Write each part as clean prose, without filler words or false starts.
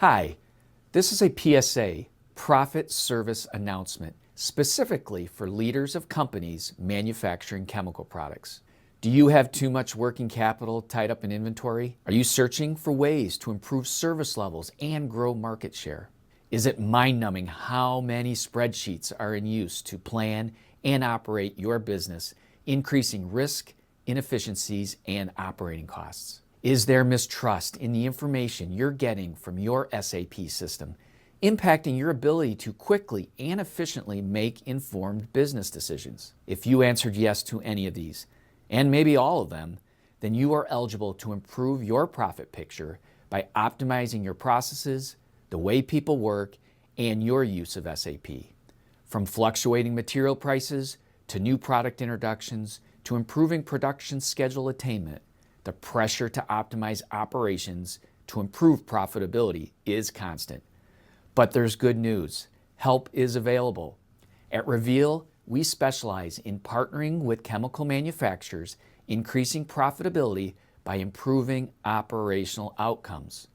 Hi, this is a PSA, Profit Service Announcement, specifically for leaders of companies manufacturing chemical products. Do you have too much working capital tied up in inventory? Are you searching for ways to improve service levels and grow market share? Is it mind-numbing how many spreadsheets are in use to plan and operate your business, increasing risk, inefficiencies, and operating costs? Is there mistrust in the information you're getting from your SAP system, impacting your ability to quickly and efficiently make informed business decisions? If you answered yes to any of these, and maybe all of them, then you are eligible to improve your profit picture by optimizing your processes, the way people work, and your use of SAP. From fluctuating material prices to new product introductions to improving production schedule attainment, the pressure to optimize operations to improve profitability is constant. But there's good news. Help is available. At Reveal, we specialize in partnering with chemical manufacturers, increasing profitability by improving operational outcomes.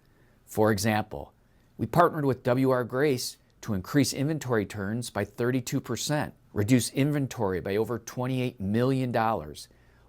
For example, we partnered with W.R. Grace to increase inventory turns by 32%, reduce inventory by over $28 million,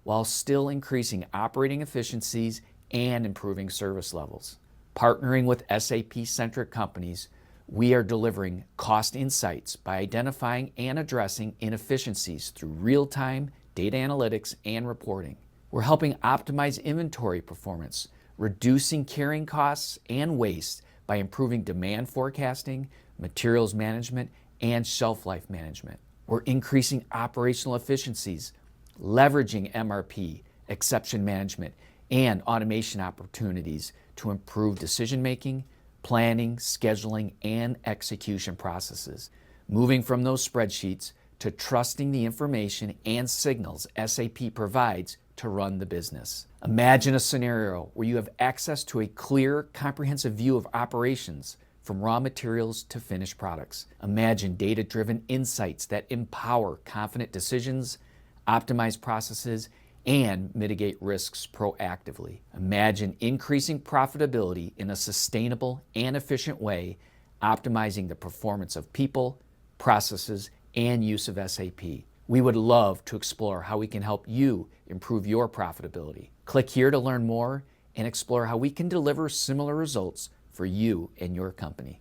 while still increasing operating efficiencies and improving service levels. Partnering with SAP-centric companies, we are delivering cost insights by identifying and addressing inefficiencies through real-time data analytics and reporting. We're helping optimize inventory performance, reducing carrying costs and waste by improving demand forecasting, materials management, and shelf life management. We're increasing operational efficiencies, leveraging MRP, exception management, and automation opportunities to improve decision-making, planning, scheduling, and execution processes. Moving from those spreadsheets to trusting the information and signals SAP provides to run the business. Imagine a scenario where you have access to a clear, comprehensive view of operations from raw materials to finished products. Imagine data-driven insights that empower confident decisions, optimize processes, and mitigate risks proactively. Imagine increasing profitability in a sustainable and efficient way, optimizing the performance of people, processes, and use of SAP. We would love to explore how we can help you improve your profitability. Click here to learn more and explore how we can deliver similar results for you and your company.